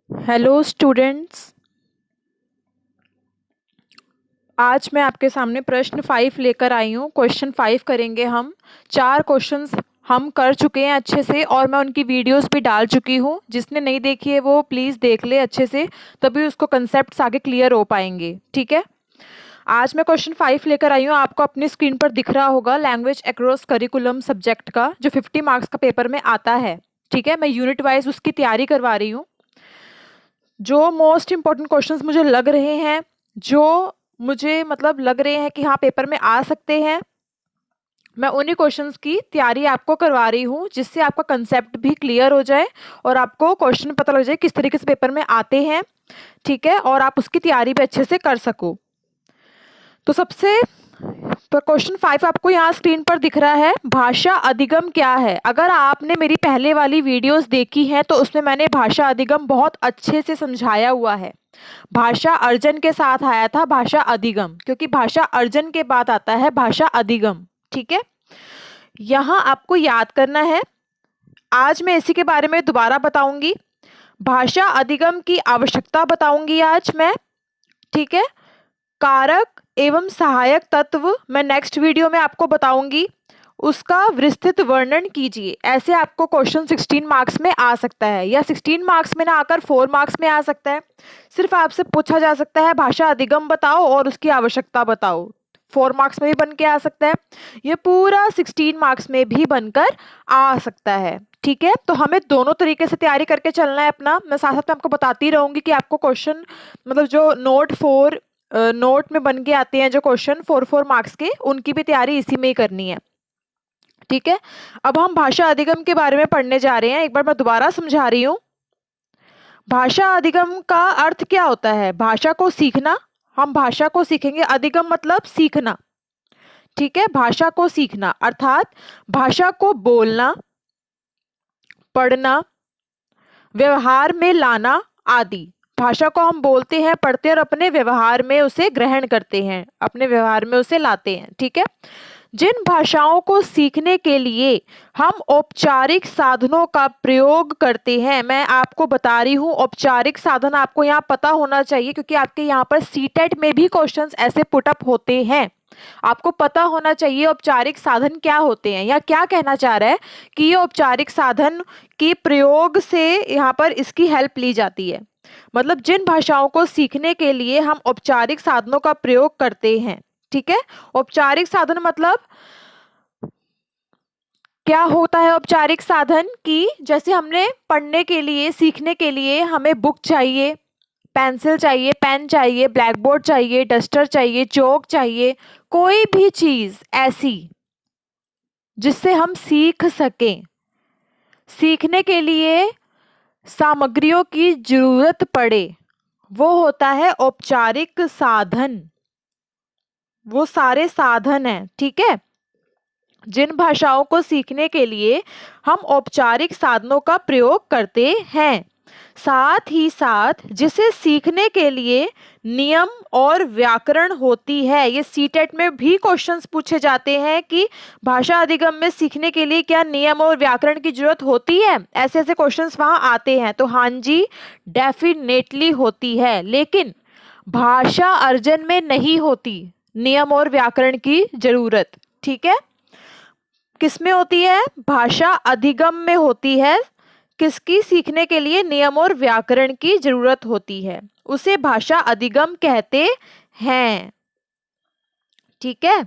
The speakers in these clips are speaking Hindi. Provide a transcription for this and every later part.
Hello students. आज मैं आपके सामने प्रश्न 5 लेकर आई हूँ। क्वेश्चन 5 करेंगे हम। 4 क्वेश्चंस हम कर चुके हैं अच्छे से और मैं उनकी वीडियोस भी डाल चुकी हूँ। जिसने नहीं देखी है वो प्लीज़ देख ले अच्छे से, तभी उसको कंसेप्ट्स आगे क्लियर हो पाएंगे। ठीक है, आज मैं क्वेश्चन 5 लेकर आई हूँ। आपको अपनी स्क्रीन पर दिख रहा होगा लैंग्वेज अक्रॉस करिकुलम सब्जेक्ट का, जो 50 मार्क्स का पेपर में आता है। ठीक है, मैं यूनिट वाइज उसकी तैयारी करवा रही हूँ। जो मोस्ट इम्पॉर्टेंट क्वेश्चंस मुझे लग रहे हैं, जो मुझे मतलब लग रहे हैं कि हाँ पेपर में आ सकते हैं, मैं उन्हीं क्वेश्चंस की तैयारी आपको करवा रही हूँ, जिससे आपका कंसेप्ट भी क्लियर हो जाए और आपको क्वेश्चन पता लग जाए किस तरीके से पेपर में आते हैं। ठीक है, और आप उसकी तैयारी भी अच्छे से कर सको। तो सबसे क्वेश्चन 5 आपको यहाँ स्क्रीन पर दिख रहा है, भाषा अधिगम क्या है। अगर आपने मेरी पहले वाली वीडियोस देखी हैं तो उसमें मैंने भाषा अधिगम बहुत अच्छे से समझाया हुआ है। भाषा अर्जन के साथ आया था भाषा अधिगम, क्योंकि भाषा अर्जन के बाद आता है भाषा अधिगम। ठीक है, यहाँ आपको याद करना है। आज मैं इसी के बारे में दोबारा बताऊंगी। भाषा अधिगम की आवश्यकता बताऊंगी आज मैं। ठीक है, कारक एवं सहायक तत्व मैं नेक्स्ट वीडियो में आपको बताऊंगी। उसका विस्तृत वर्णन कीजिए। ऐसे आपको क्वेश्चन 16 मार्क्स में आ सकता है, या 16 मार्क्स में ना आकर 4 मार्क्स में आ सकता है। सिर्फ आपसे पूछा जा सकता है भाषा अधिगम बताओ और उसकी आवश्यकता बताओ। 4 मार्क्स में भी बन के आ सकता है, ये पूरा 16 मार्क्स में भी बनकर आ सकता है। ठीक है, तो हमें दोनों तरीके से तैयारी करके चलना है अपना। मैं साथ साथ में आपको बताती रहूंगी कि आपको क्वेश्चन मतलब जो नोट में बन के आते हैं, जो क्वेश्चन 4 मार्क्स के, उनकी भी तैयारी इसी में ही करनी है। ठीक है, अब हम भाषा अधिगम के बारे में पढ़ने जा रहे हैं। एक बार मैं दोबारा समझा रही हूँ। भाषा अधिगम का अर्थ क्या होता है? भाषा को सीखना। हम भाषा को सीखेंगे, अधिगम मतलब सीखना। ठीक है, भाषा को सीखना अर्थात भाषा को बोलना, पढ़ना, व्यवहार में लाना आदि। भाषा को हम बोलते हैं, पढ़ते हैं और अपने व्यवहार में उसे ग्रहण करते हैं, अपने व्यवहार में उसे लाते हैं। ठीक है, जिन भाषाओं को सीखने के लिए हम औपचारिक साधनों का प्रयोग करते हैं, मैं आपको बता रही हूँ औपचारिक साधन आपको यहाँ पता होना चाहिए, क्योंकि आपके यहाँ पर सीटेट में भी क्वेश्चंस ऐसे पुटअप होते हैं। आपको पता होना चाहिए औपचारिक साधन क्या होते हैं, या क्या कहना चाह रहा है कि ये औपचारिक साधन के प्रयोग से यहाँ पर इसकी हेल्प ली जाती है। मतलब जिन भाषाओं को सीखने के लिए हम औपचारिक साधनों का प्रयोग करते हैं। ठीक है, औपचारिक साधन मतलब क्या होता है? औपचारिक साधन की जैसे हमने पढ़ने के लिए, सीखने के लिए हमें बुक चाहिए, पेंसिल चाहिए, पेन चाहिए, ब्लैक बोर्ड चाहिए, डस्टर चाहिए, चौक चाहिए, कोई भी चीज ऐसी जिससे हम सीख सकें। सीखने के लिए सामग्रियों की जरूरत पड़े, वो होता है औपचारिक साधन। वो सारे साधन हैं। ठीक है, जिन भाषाओं को सीखने के लिए हम औपचारिक साधनों का प्रयोग करते हैं, साथ ही साथ जिसे सीखने के लिए नियम और व्याकरण होती है। ये सीटेट में भी क्वेश्चंस पूछे जाते हैं कि भाषा अधिगम में सीखने के लिए क्या नियम और व्याकरण की जरूरत होती है। ऐसे ऐसे क्वेश्चंस वहां आते हैं, तो हाँ जी, डेफिनेटली होती है। लेकिन भाषा अर्जन में नहीं होती नियम और व्याकरण की जरूरत। ठीक है, किसमें होती है? भाषा अधिगम में होती है। किसकी? सीखने के लिए नियम और व्याकरण की जरूरत होती है, उसे भाषा अधिगम कहते हैं। ठीक है,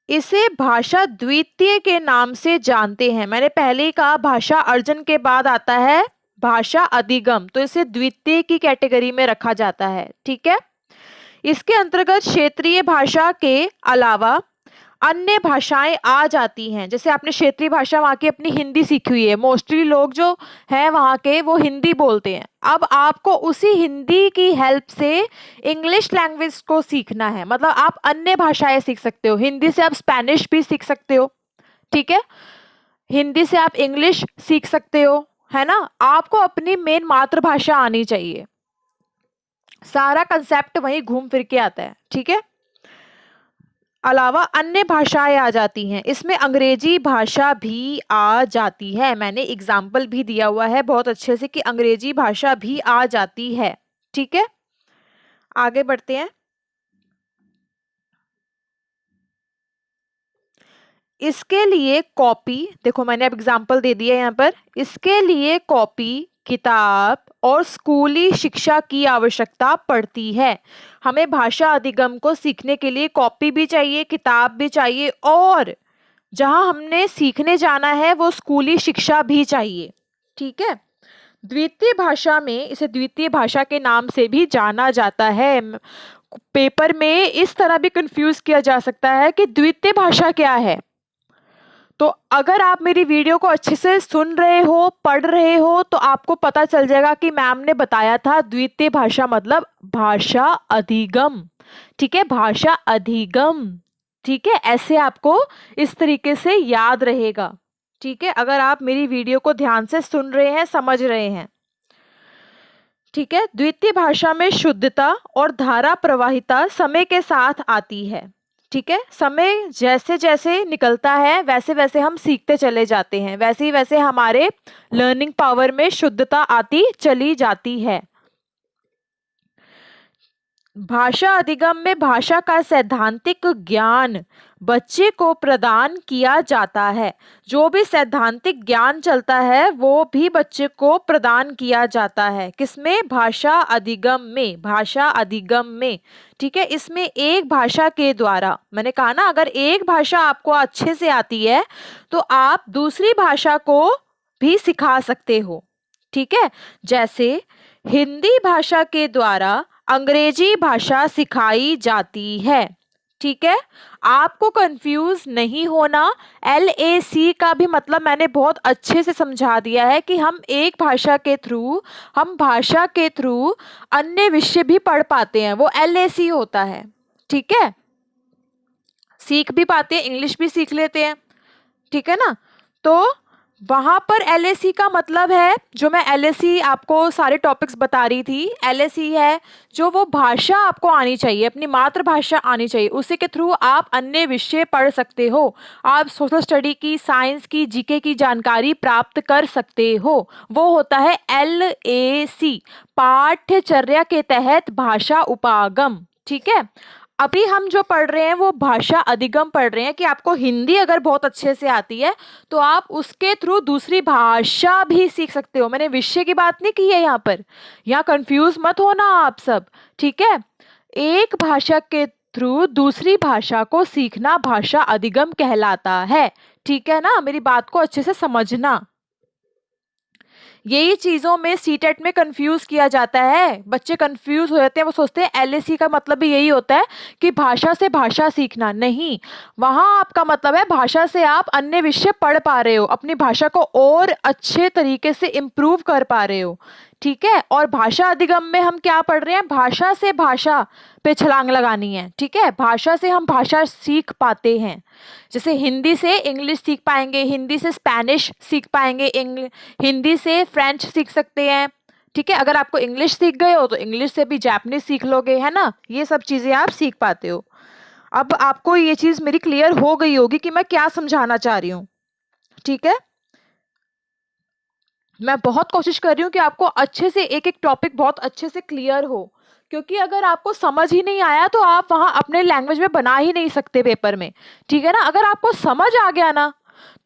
इसे भाषा द्वितीय के नाम से जानते हैं। मैंने पहले ही कहा भाषा अर्जन के बाद आता है भाषा अधिगम, तो इसे द्वितीय की कैटेगरी में रखा जाता है। ठीक है, इसके अंतर्गत क्षेत्रीय भाषा के अलावा अन्य भाषाएं आ जाती हैं। जैसे आपने क्षेत्रीय भाषा वहाँ की अपनी हिंदी सीखी हुई है, मोस्टली लोग जो हैं वहाँ के वो हिंदी बोलते हैं। अब आपको उसी हिंदी की हेल्प से इंग्लिश लैंग्वेज को सीखना है। मतलब आप अन्य भाषाएं सीख सकते हो, हिंदी से आप स्पेनिश भी सीख सकते हो। ठीक है, हिंदी से आप इंग्लिश सीख सकते हो, है ना। आपको अपनी मेन मातृभाषा आनी चाहिए, सारा कंसेप्ट वहीं घूम फिर के आता है। ठीक है, अलावा अन्य भाषाएं आ जाती हैं। इसमें अंग्रेजी भाषा भी आ जाती है। मैंने एग्जाम्पल भी दिया हुआ है बहुत अच्छे से कि अंग्रेजी भाषा भी आ जाती है। ठीक है, आगे बढ़ते हैं। इसके लिए कॉपी, देखो मैंने अब एग्जाम्पल दे दिया यहाँ पर। इसके लिए कॉपी, किताब और स्कूली शिक्षा की आवश्यकता पड़ती है। हमें भाषा अधिगम को सीखने के लिए कॉपी भी चाहिए, किताब भी चाहिए, और जहां हमने सीखने जाना है वो स्कूली शिक्षा भी चाहिए। ठीक है, द्वितीय भाषा में, इसे द्वितीय भाषा के नाम से भी जाना जाता है। पेपर में इस तरह भी कंफ्यूज किया जा सकता है कि द्वितीय भाषा क्या है। तो अगर आप मेरी वीडियो को अच्छे से सुन रहे हो, पढ़ रहे हो, तो आपको पता चल जाएगा कि मैम ने बताया था द्वितीय भाषा मतलब भाषा अधिगम। ठीक है, भाषा अधिगम। ठीक है, ऐसे आपको इस तरीके से याद रहेगा। ठीक है, अगर आप मेरी वीडियो को ध्यान से सुन रहे हैं, समझ रहे हैं। ठीक है, द्वितीय भाषा में शुद्धता और धारा प्रवाहिता समय के साथ आती है। ठीक है, समय जैसे जैसे निकलता है वैसे वैसे हम सीखते चले जाते हैं, वैसे ही वैसे हमारे लर्निंग पावर में शुद्धता आती चली जाती है। भाषा अधिगम में भाषा का सैद्धांतिक ज्ञान बच्चे को प्रदान किया जाता है। जो भी सैद्धांतिक ज्ञान चलता है वो भी बच्चे को प्रदान किया जाता है। किसमें? भाषा अधिगम में, भाषा अधिगम में। ठीक है, इसमें एक भाषा के द्वारा, मैंने कहा ना अगर एक भाषा आपको अच्छे से आती है तो आप दूसरी भाषा को भी सिखा सकते हो। ठीक है, जैसे हिंदी भाषा के द्वारा अंग्रेजी भाषा सिखाई जाती है। ठीक है, आपको कंफ्यूज नहीं होना। LAC का भी मतलब मैंने बहुत अच्छे से समझा दिया है कि हम एक भाषा के थ्रू, हम भाषा के थ्रू अन्य विषय भी पढ़ पाते हैं, वो LAC होता है। ठीक है, सीख भी पाते हैं, इंग्लिश भी सीख लेते हैं। ठीक है ना, तो वहां पर LAC का मतलब है, जो मैं LAC आपको सारे टॉपिक्स बता रही थी, LAC है जो वो भाषा आपको आनी चाहिए, अपनी मातृभाषा आनी चाहिए, उसी के थ्रू आप अन्य विषय पढ़ सकते हो। आप सोशल स्टडी की, साइंस की, जीके की जानकारी प्राप्त कर सकते हो। वो होता है LAC, पाठ्यचर्या के तहत भाषा उपागम। ठीक है, अभी हम जो पढ़ रहे हैं वो भाषा अधिगम पढ़ रहे हैं कि आपको हिंदी अगर बहुत अच्छे से आती है तो आप उसके थ्रू दूसरी भाषा भी सीख सकते हो। मैंने विषय की बात नहीं की है यहाँ पर, यहाँ कंफ्यूज मत होना आप सब। ठीक है, एक भाषा के थ्रू दूसरी भाषा को सीखना भाषा अधिगम कहलाता है। ठीक है ना, मेरी बात को अच्छे से समझना। यही चीजों में सीटेट में कंफ्यूज किया जाता है, बच्चे कंफ्यूज हो जाते हैं, वो सोचते हैं LAC का मतलब भी यही होता है कि भाषा से भाषा सीखना। नहीं, वहां आपका मतलब है भाषा से आप अन्य विषय पढ़ पा रहे हो, अपनी भाषा को और अच्छे तरीके से इम्प्रूव कर पा रहे हो। ठीक है, और भाषा अधिगम में हम क्या पढ़ रहे हैं? भाषा से भाषा पे छलांग लगानी है। ठीक है, भाषा से हम भाषा सीख पाते हैं। जैसे हिंदी से इंग्लिश सीख पाएंगे, हिंदी से स्पेनिश सीख पाएंगे, हिंदी से फ्रेंच सीख सकते हैं। ठीक है, अगर आपको इंग्लिश सीख गए हो तो इंग्लिश से भी जापानीज सीख लोगे, है ना, ये सब चीजें आप सीख पाते हो। अब आपको ये चीज मेरी क्लियर हो गई होगी कि मैं क्या समझाना चाह रही हूँ। ठीक है, मैं बहुत कोशिश कर रही हूँ कि आपको अच्छे से एक एक टॉपिक बहुत अच्छे से क्लियर हो, क्योंकि अगर आपको समझ ही नहीं आया तो आप वहां अपने लैंग्वेज में बना ही नहीं सकते पेपर में। ठीक है ना, अगर आपको समझ आ गया ना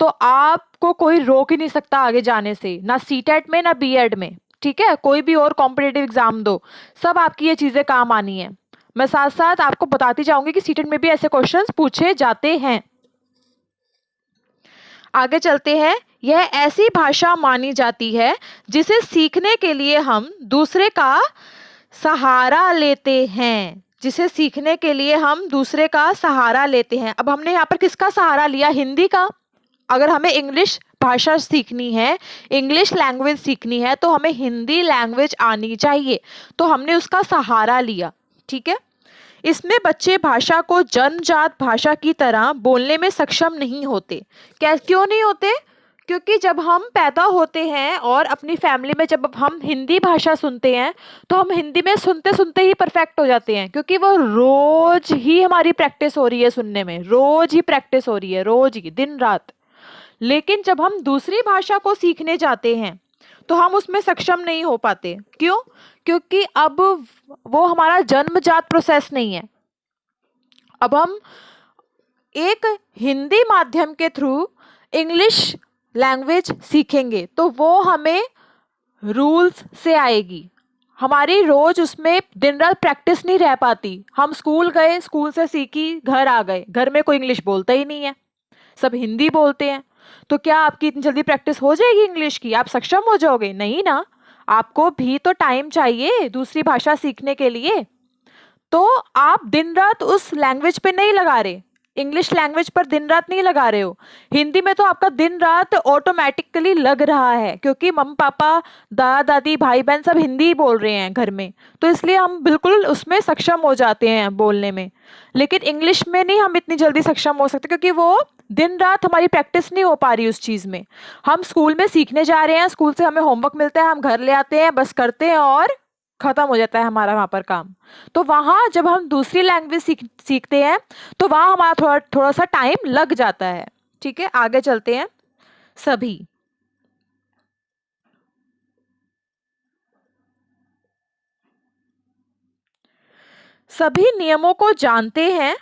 तो आपको कोई रोक ही नहीं सकता आगे जाने से, ना सीटेट में ना BEd में। ठीक है, कोई भी और कॉम्पिटिटिव एग्जाम दो, सब आपकी ये चीजें काम आनी है। मैं साथ साथ आपको बताती जाऊंगी कि सीटेट में भी ऐसे क्वेश्चंस पूछे जाते हैं। आगे चलते हैं। यह ऐसी भाषा मानी जाती है जिसे सीखने के लिए हम दूसरे का सहारा लेते हैं, जिसे सीखने के लिए हम दूसरे का सहारा लेते हैं। अब हमने यहाँ पर किसका सहारा लिया? हिंदी का। अगर हमें इंग्लिश भाषा सीखनी है, इंग्लिश लैंग्वेज सीखनी है, तो हमें हिंदी लैंग्वेज आनी चाहिए, तो हमने उसका सहारा लिया। ठीक है, इसमें बच्चे भाषा को जन्मजात भाषा की तरह बोलने में सक्षम नहीं होते। क्या, क्यों नहीं होते? क्योंकि जब हम पैदा होते हैं और अपनी फैमिली में जब हम हिंदी भाषा सुनते हैं तो हम हिंदी में सुनते सुनते ही परफेक्ट हो जाते हैं, क्योंकि वो रोज ही हमारी प्रैक्टिस हो रही है सुनने में, रोज ही प्रैक्टिस हो रही है, रोज ही, दिन रात। लेकिन जब हम दूसरी भाषा को सीखने जाते हैं तो हम उसमें सक्षम नहीं हो पाते। क्यों? क्योंकि अब वो हमारा जन्मजात प्रोसेस नहीं है। अब हम एक हिंदी माध्यम के थ्रू इंग्लिश लैंग्वेज सीखेंगे तो वो हमें रूल्स से आएगी, हमारी रोज उसमें दिन रात प्रैक्टिस नहीं रह पाती। हम स्कूल गए, स्कूल से सीखी, घर आ गए, घर में कोई इंग्लिश बोलता ही नहीं है, सब हिंदी बोलते हैं, तो क्या आपकी इतनी जल्दी प्रैक्टिस हो जाएगी इंग्लिश की? आप सक्षम हो जाओगे? नहीं ना, आपको भी तो टाइम चाहिए दूसरी भाषा सीखने के लिए। तो आप दिन रात उस लैंग्वेज पे नहीं लगा रहे, इंग्लिश लैंग्वेज पर दिन रात नहीं लगा रहे हो। हिंदी में तो आपका दिन रात ऑटोमेटिकली लग रहा है, क्योंकि मम्मी पापा, दादा दादी, भाई बहन सब हिंदी ही बोल रहे हैं घर में, तो इसलिए हम बिल्कुल उसमें सक्षम हो जाते हैं बोलने में। लेकिन इंग्लिश में नहीं हम इतनी जल्दी सक्षम हो सकते, क्योंकि वो दिन रात हमारी प्रैक्टिस नहीं हो पा रही उस चीज़ में। हम स्कूल में सीखने जा रहे हैं, स्कूल से हमें होमवर्क मिलता है, हम घर ले आते हैं, बस करते हैं और खत्म हो जाता है हमारा वहाँ पर काम। तो वहाँ जब हम दूसरी लैंग्वेज सीखते हैं तो वहाँ हमारा थोड़ा थोड़ा सा टाइम लग जाता है। ठीक है, आगे चलते हैं। सभी सभी नियमों को जानते हैं।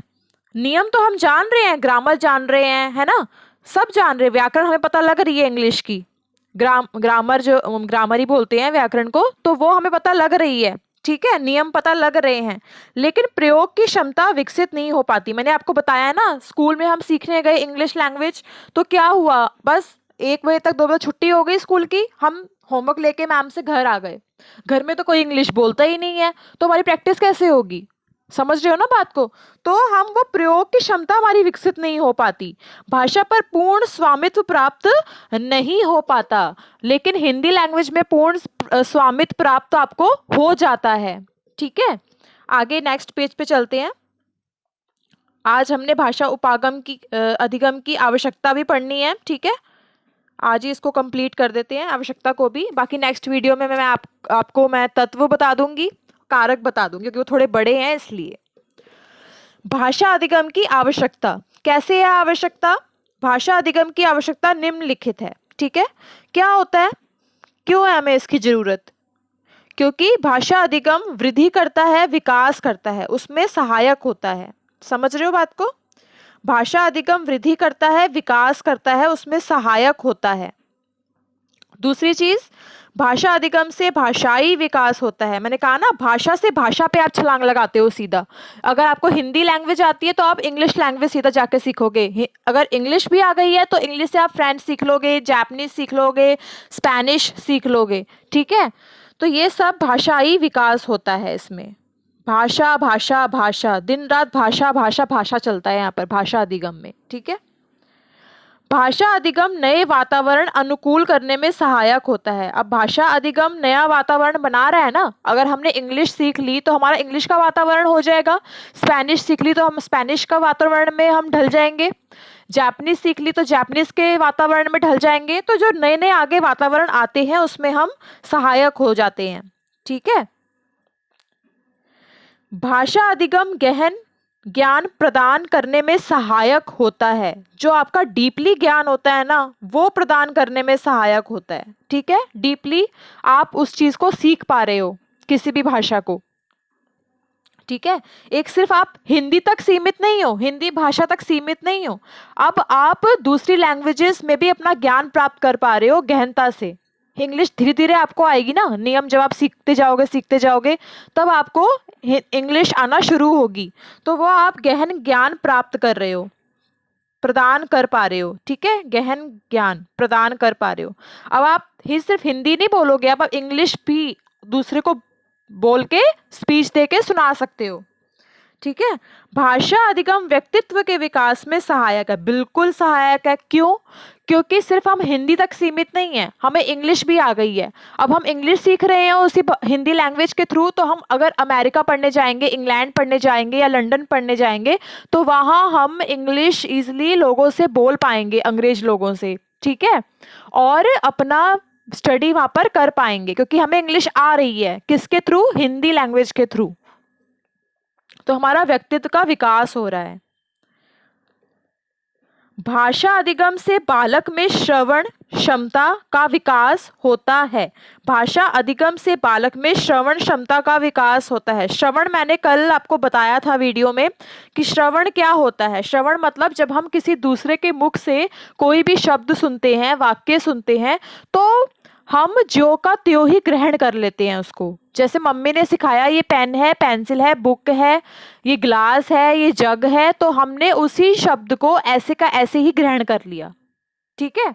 नियम तो हम जान रहे हैं, ग्रामर जान रहे हैं, है ना, सब जान रहे हैं, व्याकरण हमें पता लग रही है इंग्लिश की, ग्रामर जो ग्रामर ही बोलते हैं व्याकरण को, तो वो हमें पता लग रही है। ठीक है, नियम पता लग रहे हैं, लेकिन प्रयोग की क्षमता विकसित नहीं हो पाती। मैंने आपको बताया ना, स्कूल में हम सीखने गए इंग्लिश लैंग्वेज, तो क्या हुआ, बस 1 बजे तक 2 बजे छुट्टी हो गई स्कूल की, हम होमवर्क लेके मैम से घर आ गए, घर में तो कोई इंग्लिश बोलता ही नहीं है, तो हमारी प्रैक्टिस कैसे होगी? समझ रहे हो ना बात को? तो हम वो प्रयोग की क्षमता हमारी विकसित नहीं हो पाती, भाषा पर पूर्ण स्वामित्व प्राप्त नहीं हो पाता। लेकिन हिंदी लैंग्वेज में पूर्ण स्वामित्व प्राप्त तो आपको हो जाता है। ठीक है, आगे नेक्स्ट पेज पे चलते हैं। आज हमने भाषा उपागम की अधिगम की आवश्यकता भी पढ़नी है। ठीक है, आज ही इसको कंप्लीट कर देते हैं, आवश्यकता को भी। बाकी नेक्स्ट वीडियो में मैं आपको मैं तत्व बता दूंगी, कारक बता दूंगी, क्योंकि वो थोड़े बड़े हैं इसलिए। भाषा अधिगम की आवश्यकता कैसे है? आवश्यकता, भाषा अधिगम की आवश्यकता निम्नलिखित है। ठीक है, क्या होता है, क्यों है हमें इसकी जरूरत? क्योंकि भाषा अधिगम वृद्धि करता है, विकास करता है, उसमें सहायक होता है। समझ रहे हो बात को? भाषा अधिगम वृद्धि करता है, विकास करता है, उसमें सहायक होता है। दूसरी चीज, भाषा अधिगम से भाषाई विकास होता है। मैंने कहा ना, भाषा से भाषा पे आप छलांग लगाते हो सीधा। अगर आपको हिंदी लैंग्वेज आती है तो आप इंग्लिश लैंग्वेज सीधा जाके सीखोगे। अगर इंग्लिश भी आ गई है तो इंग्लिश से आप फ्रेंच सीख लोगे, जापानीज सीख लोगे, स्पेनिश सीख लोगे। ठीक है, तो ये सब भाषाई विकास होता है इसमें। भाषा भाषा भाषा, दिन रात भाषा भाषा भाषा चलता है यहाँ पर भाषा अधिगम में। ठीक है, भाषा अधिगम नए वातावरण अनुकूल करने में सहायक होता है। अब भाषा अधिगम नया वातावरण बना रहा है ना, अगर हमने इंग्लिश सीख ली तो हमारा इंग्लिश का वातावरण हो जाएगा, स्पेनिश सीख ली तो हम स्पेनिश का वातावरण में हम ढल जाएंगे, जापानीज सीख ली तो जापानीज के वातावरण में ढल जाएंगे। तो जो नए नए आगे वातावरण आते हैं उसमें हम सहायक हो जाते हैं। ठीक है, भाषा अधिगम गहन ज्ञान प्रदान करने में सहायक होता है। जो आपका डीपली ज्ञान होता है ना, वो प्रदान करने में सहायक होता है। ठीक है, डीपली आप उस चीज को सीख पा रहे हो, किसी भी भाषा को। ठीक है, एक सिर्फ आप हिंदी तक सीमित नहीं हो, हिंदी भाषा तक सीमित नहीं हो, अब आप दूसरी लैंग्वेजेस में भी अपना ज्ञान प्राप्त कर पा रहे हो गहनता से। इंग्लिश धीरे धीरे आपको आएगी ना, नियम जब आप सीखते जाओगे तब आपको इंग्लिश आना शुरू होगी, तो वो आप गहन ज्ञान प्राप्त कर रहे हो, प्रदान कर पा रहे हो। ठीक है, गहन ज्ञान प्रदान कर पा रहे हो। अब आप ही सिर्फ हिंदी नहीं बोलोगे, अब आप इंग्लिश भी दूसरे को बोल के स्पीच दे के सुना सकते हो। ठीक है, भाषा अधिगम व्यक्तित्व के विकास में सहायक है, बिल्कुल सहायक है। क्यों? क्योंकि सिर्फ हम हिंदी तक सीमित नहीं है, हमें इंग्लिश भी आ गई है। अब हम इंग्लिश सीख रहे हैं उसी हिंदी लैंग्वेज के थ्रू, तो हम अगर अमेरिका पढ़ने जाएंगे, इंग्लैंड पढ़ने जाएंगे या लंदन पढ़ने जाएंगे तो वहाँ हम इंग्लिश ईजिली लोगों से बोल पाएंगे, अंग्रेज लोगों से। ठीक है, और अपना स्टडी वहां पर कर पाएंगे, क्योंकि हमें इंग्लिश आ रही है किसके थ्रू, हिंदी लैंग्वेज के थ्रू। तो हमारा व्यक्तित्व का विकास हो रहा है। भाषा अधिगम से बालक में श्रवण क्षमता का विकास होता है। भाषा अधिगम से बालक में श्रवण क्षमता का विकास होता है। श्रवण मैंने कल आपको बताया था वीडियो में कि श्रवण क्या होता है। श्रवण मतलब जब हम किसी दूसरे के मुख से कोई भी शब्द सुनते हैं, वाक्य सुनते हैं, तो हम ज्यों का त्यों ही ग्रहण कर लेते हैं उसको। जैसे मम्मी ने सिखाया ये पेन है, पेंसिल है, बुक है, ये ग्लास है, ये जग है, तो हमने उसी शब्द को ऐसे का ऐसे ही ग्रहण कर लिया। ठीक है,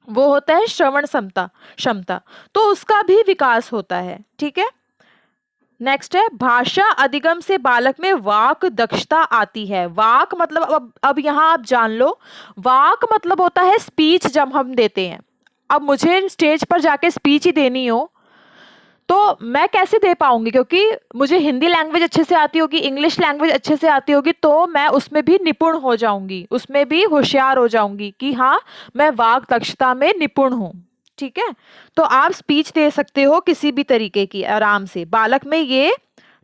वो होता है श्रवण क्षमता। तो उसका भी विकास होता है। ठीक है, नेक्स्ट है भाषा अधिगम से बालक में वाक दक्षता आती है। वाक मतलब अब यहाँ आप जान लो, वाक मतलब होता है स्पीच जब हम देते हैं। अब मुझे स्टेज पर जाके स्पीच ही देनी हो तो मैं कैसे दे पाऊंगी, क्योंकि मुझे हिंदी लैंग्वेज अच्छे से आती होगी, इंग्लिश लैंग्वेज अच्छे से आती होगी, तो मैं उसमें भी निपुण हो जाऊंगी, उसमें भी होशियार हो जाऊंगी कि हाँ मैं वाक दक्षता में निपुण हूँ। ठीक है, तो आप स्पीच दे सकते हो किसी भी तरीके की आराम से। बालक में ये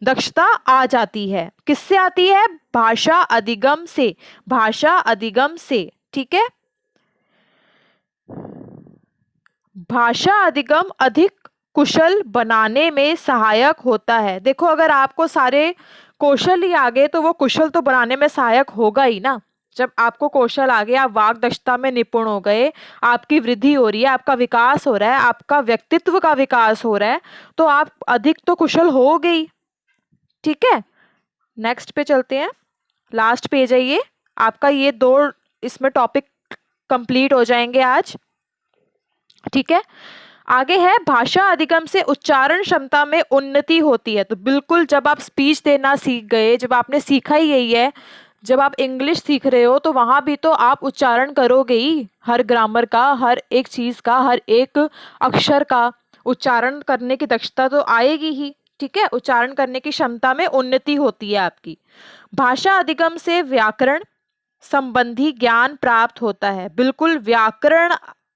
दक्षता आ जाती है। किससे आती है? भाषा अधिगम से। भाषा अधिगम से। ठीक है, भाषा अधिगम अधिक कुशल बनाने में सहायक होता है। देखो, अगर आपको सारे कौशल ही आ गए तो वो कुशल तो बनाने में सहायक होगा ही ना। जब आपको कौशल आ गए, आप वाक दक्षता में निपुण हो गए, आपकी वृद्धि हो रही है, आपका विकास हो रहा है, आपका व्यक्तित्व का विकास हो रहा है, तो आप अधिक तो कुशल हो गई। ठीक है, नेक्स्ट पे चलते हैं, लास्ट पेज है ये आपका। ये 2 इसमें टॉपिक कंप्लीट हो जाएंगे आज। ठीक है, आगे है भाषा अधिगम से उच्चारण क्षमता में उन्नति होती है। तो बिल्कुल जब आप स्पीच देना सीख गए, जब आपने सीखा ही यही है, जब आप इंग्लिश सीख रहे हो तो वहां भी तो आप उच्चारण करोगे ही, हर ग्रामर का, हर एक चीज का, हर एक अक्षर का उच्चारण करने की दक्षता तो आएगी ही। ठीक है, उच्चारण करने की क्षमता में उन्नति होती है आपकी। भाषा अधिगम से व्याकरण संबंधी ज्ञान प्राप्त होता है। बिल्कुल, व्याकरण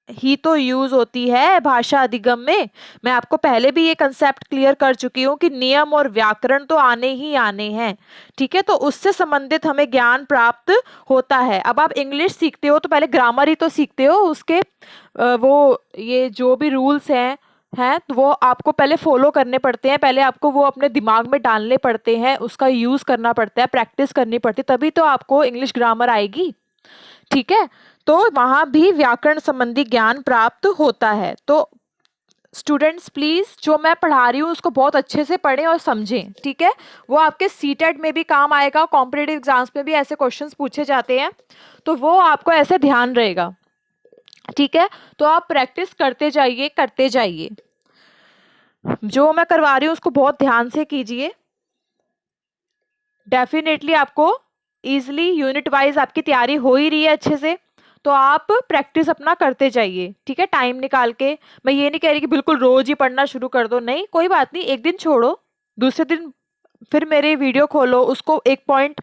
ही तो यूज होती है भाषा अधिगम में। मैं आपको पहले भी ये कंसेप्ट क्लियर कर चुकी हूँ कि नियम और व्याकरण तो आने ही आने हैं। ठीक है, तो उससे संबंधित हमें ज्ञान प्राप्त होता है। अब आप इंग्लिश सीखते हो तो पहले ग्रामर ही तो सीखते हो, उसके वो ये जो भी रूल्स हैं तो वो आपको पहले फॉलो करने पड़ते हैं, पहले आपको वो अपने दिमाग में डालने पड़ते हैं, उसका यूज करना पड़ता है, प्रैक्टिस करनी पड़ती है, तभी तो आपको इंग्लिश ग्रामर आएगी। ठीक है, तो वहां भी व्याकरण संबंधी ज्ञान प्राप्त होता है। तो स्टूडेंट्स प्लीज जो मैं पढ़ा रही हूँ उसको बहुत अच्छे से पढ़ें और समझें। ठीक है, वो आपके सीटेट में भी काम आएगा, कॉम्पिटिटिव एग्जाम्स में भी ऐसे क्वेश्चंस पूछे जाते हैं, तो वो आपको ऐसे ध्यान रहेगा। ठीक है, तो आप प्रैक्टिस करते जाइए, करते जाइए। जो मैं करवा रही हूँ उसको बहुत ध्यान से कीजिए। डेफिनेटली आपको इजिली यूनिट वाइज आपकी तैयारी हो ही रही है अच्छे से, तो आप प्रैक्टिस अपना करते जाइए। ठीक है, टाइम निकाल के। मैं ये नहीं कह रही कि बिल्कुल रोज ही पढ़ना शुरू कर दो, नहीं, कोई बात नहीं, एक दिन छोड़ो, दूसरे दिन फिर मेरे वीडियो खोलो, उसको एक पॉइंट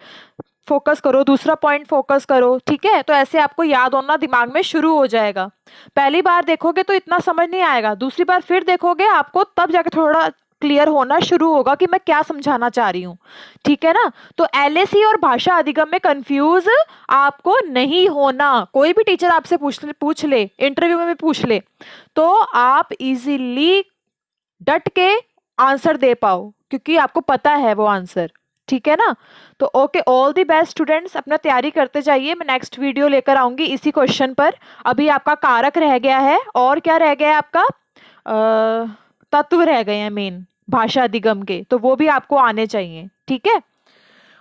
फोकस करो, दूसरा पॉइंट फोकस करो। ठीक है, तो ऐसे आपको याद होना दिमाग में शुरू हो जाएगा। पहली बार देखोगे तो इतना समझ नहीं आएगा, दूसरी बार फिर देखोगे आपको तब जाके थोड़ा क्लियर होना शुरू होगा कि मैं क्या समझाना चाह रही हूँ। ठीक है ना, तो एलएसी और भाषा अधिगम में कंफ्यूज आपको नहीं होना। कोई भी टीचर आपसे पूछ ले, इंटरव्यू में भी पूछ ले, तो आप इजीली डट के आंसर दे पाओ, क्योंकि आपको पता है वो आंसर। ठीक है ना, तो okay, all the best students, अपना तैयारी करते जाइए। मैं नेक्स्ट वीडियो लेकर आऊंगी इसी क्वेश्चन पर। अभी आपका कारक रह गया है, और क्या रह गया है आपका, तत्व रह गए हैं मेन भाषा अधिगम के, तो वो भी आपको आने चाहिए। ठीक है,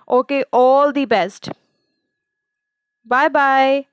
okay, all the best, bye bye.